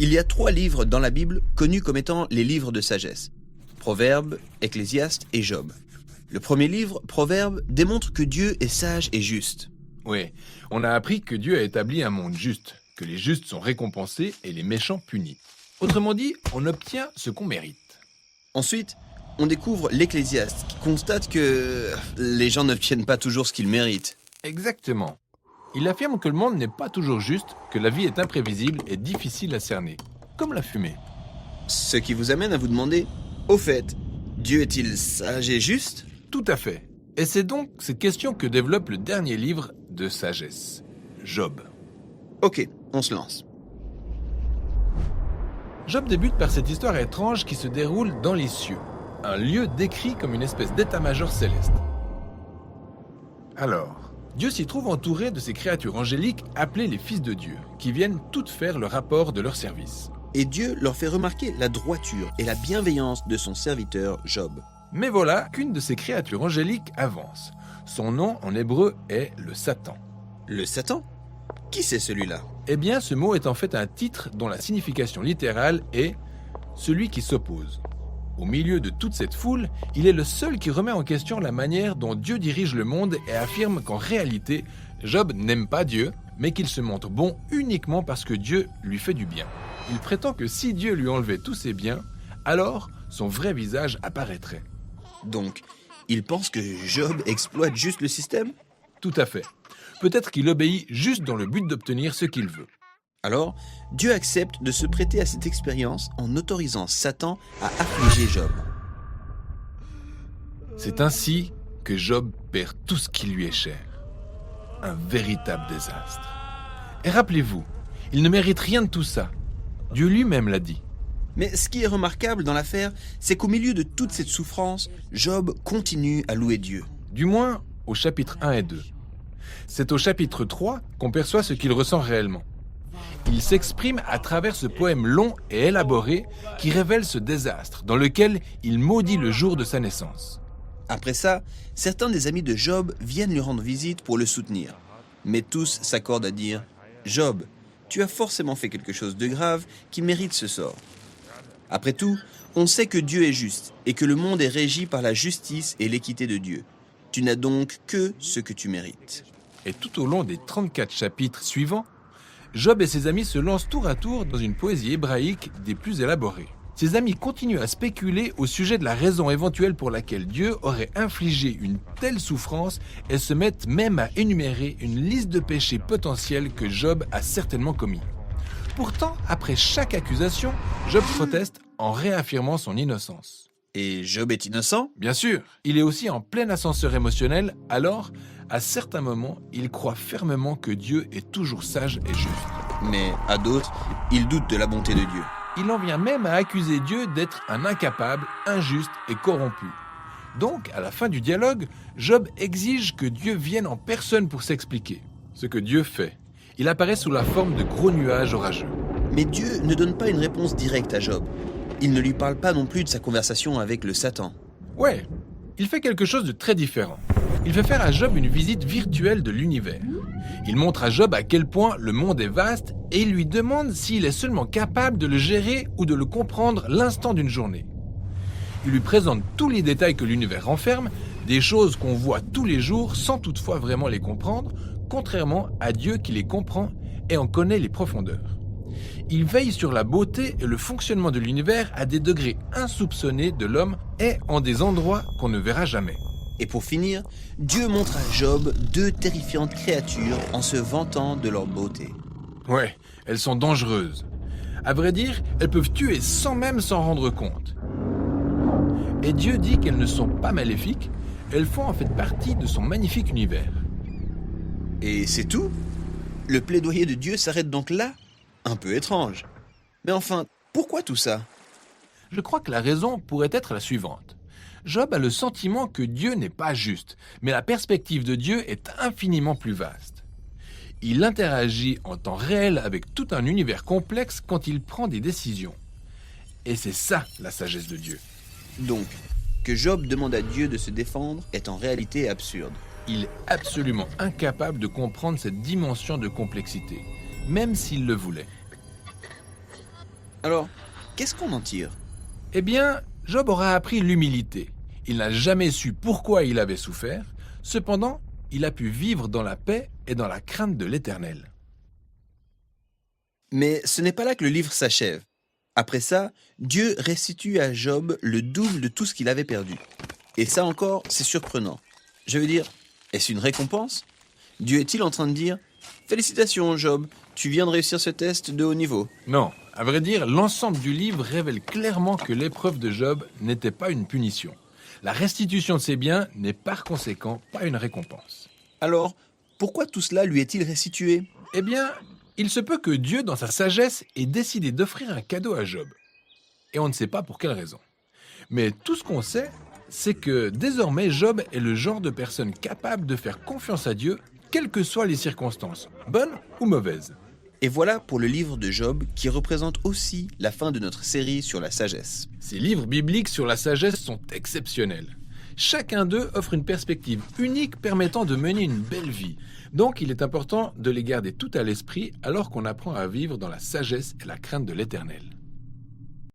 Il y a 3 livres dans la Bible connus comme étant les livres de sagesse. Proverbes, Ecclésiaste et Job. Le premier livre, Proverbes, démontre que Dieu est sage et juste. Oui, on a appris que Dieu a établi un monde juste, que les justes sont récompensés et les méchants punis. Autrement dit, on obtient ce qu'on mérite. Ensuite, on découvre l'Ecclésiaste qui constate que les gens n'obtiennent pas toujours ce qu'ils méritent. Exactement. Il affirme que le monde n'est pas toujours juste, que la vie est imprévisible et difficile à cerner, comme la fumée. Ce qui vous amène à vous demander, au fait, Dieu est-il sage et juste ? Tout à fait. Et c'est donc ces questions que développe le dernier livre de sagesse, Job. Ok, on se lance. Job débute par cette histoire étrange qui se déroule dans les cieux, un lieu décrit comme une espèce d'état-major céleste. Alors, Dieu s'y trouve entouré de ces créatures angéliques appelées les fils de Dieu, qui viennent toutes faire le rapport de leur service. Et Dieu leur fait remarquer la droiture et la bienveillance de son serviteur Job. Mais voilà qu'une de ces créatures angéliques avance. Son nom en hébreu est le Satan. Le Satan ? Qui c'est celui-là ? Eh bien, ce mot est en fait un titre dont la signification littérale est « celui qui s'oppose ». Au milieu de toute cette foule, il est le seul qui remet en question la manière dont Dieu dirige le monde et affirme qu'en réalité, Job n'aime pas Dieu, mais qu'il se montre bon uniquement parce que Dieu lui fait du bien. Il prétend que si Dieu lui enlevait tous ses biens, alors son vrai visage apparaîtrait. Donc, il pense que Job exploite juste le système ? Tout à fait. Peut-être qu'il obéit juste dans le but d'obtenir ce qu'il veut. Alors, Dieu accepte de se prêter à cette expérience en autorisant Satan à affliger Job. C'est ainsi que Job perd tout ce qui lui est cher. Un véritable désastre. Et rappelez-vous, il ne mérite rien de tout ça. Dieu lui-même l'a dit. Mais ce qui est remarquable dans l'affaire, c'est qu'au milieu de toute cette souffrance, Job continue à louer Dieu. Du moins, au chapitre 1 et 2. C'est au chapitre 3 qu'on perçoit ce qu'il ressent réellement. Il s'exprime à travers ce poème long et élaboré qui révèle ce désastre dans lequel il maudit le jour de sa naissance. Après ça, certains des amis de Job viennent lui rendre visite pour le soutenir. Mais tous s'accordent à dire « Job, tu as forcément fait quelque chose de grave qui mérite ce sort. » Après tout, on sait que Dieu est juste et que le monde est régi par la justice et l'équité de Dieu. Tu n'as donc que ce que tu mérites. Et tout au long des 34 chapitres suivants, Job et ses amis se lancent tour à tour dans une poésie hébraïque des plus élaborées. Ses amis continuent à spéculer au sujet de la raison éventuelle pour laquelle Dieu aurait infligé une telle souffrance et se mettent même à énumérer une liste de péchés potentiels que Job a certainement commis. Pourtant, après chaque accusation, Job proteste en réaffirmant son innocence. Et Job est innocent ? Bien sûr, il est aussi en plein ascenseur émotionnel, alors, à certains moments, il croit fermement que Dieu est toujours sage et juste. Mais à d'autres, il doute de la bonté de Dieu. Il en vient même à accuser Dieu d'être un incapable, injuste et corrompu. Donc, à la fin du dialogue, Job exige que Dieu vienne en personne pour s'expliquer. Ce que Dieu fait. Il apparaît sous la forme de gros nuages orageux. Mais Dieu ne donne pas une réponse directe à Job. Il ne lui parle pas non plus de sa conversation avec le Satan. Ouais, il fait quelque chose de très différent. Il fait faire à Job une visite virtuelle de l'univers. Il montre à Job à quel point le monde est vaste et il lui demande s'il est seulement capable de le gérer ou de le comprendre l'instant d'une journée. Il lui présente tous les détails que l'univers renferme, des choses qu'on voit tous les jours sans toutefois vraiment les comprendre, contrairement à Dieu qui les comprend et en connaît les profondeurs. Il veille sur la beauté et le fonctionnement de l'univers à des degrés insoupçonnés de l'homme et en des endroits qu'on ne verra jamais. Et pour finir, Dieu montre à Job 2 terrifiantes créatures en se vantant de leur beauté. Ouais, elles sont dangereuses. À vrai dire, elles peuvent tuer sans même s'en rendre compte. Et Dieu dit qu'elles ne sont pas maléfiques, elles font en fait partie de son magnifique univers. Et c'est tout ? Le plaidoyer de Dieu s'arrête donc là ? Un peu étrange. Mais enfin, pourquoi tout ça ? Je crois que la raison pourrait être la suivante. Job a le sentiment que Dieu n'est pas juste, mais la perspective de Dieu est infiniment plus vaste. Il interagit en temps réel avec tout un univers complexe quand il prend des décisions. Et c'est ça la sagesse de Dieu. Donc, que Job demande à Dieu de se défendre est en réalité absurde. Il est absolument incapable de comprendre cette dimension de complexité, même s'il le voulait. Alors, qu'est-ce qu'on en tire? Eh bien, Job aura appris l'humilité. Il n'a jamais su pourquoi il avait souffert. Cependant, il a pu vivre dans la paix et dans la crainte de l'Éternel. Mais ce n'est pas là que le livre s'achève. Après ça, Dieu restitue à Job le double de tout ce qu'il avait perdu. Et ça encore, c'est surprenant. Je veux dire, est-ce une récompense? Dieu est-il en train de dire « Félicitations Job, tu viens de réussir ce test de haut niveau ». Non, à vrai dire, l'ensemble du livre révèle clairement que l'épreuve de Job n'était pas une punition. La restitution de ses biens n'est par conséquent pas une récompense. Alors, pourquoi tout cela lui est-il restitué? Eh bien, il se peut que Dieu, dans sa sagesse, ait décidé d'offrir un cadeau à Job. Et on ne sait pas pour quelle raison. Mais tout ce qu'on sait, c'est que désormais Job est le genre de personne capable de faire confiance à Dieu, quelles que soient les circonstances, bonnes ou mauvaises. Et voilà pour le livre de Job qui représente aussi la fin de notre série sur la sagesse. Ces livres bibliques sur la sagesse sont exceptionnels. Chacun d'eux offre une perspective unique permettant de mener une belle vie. Donc il est important de les garder tout à l'esprit alors qu'on apprend à vivre dans la sagesse et la crainte de l'Éternel.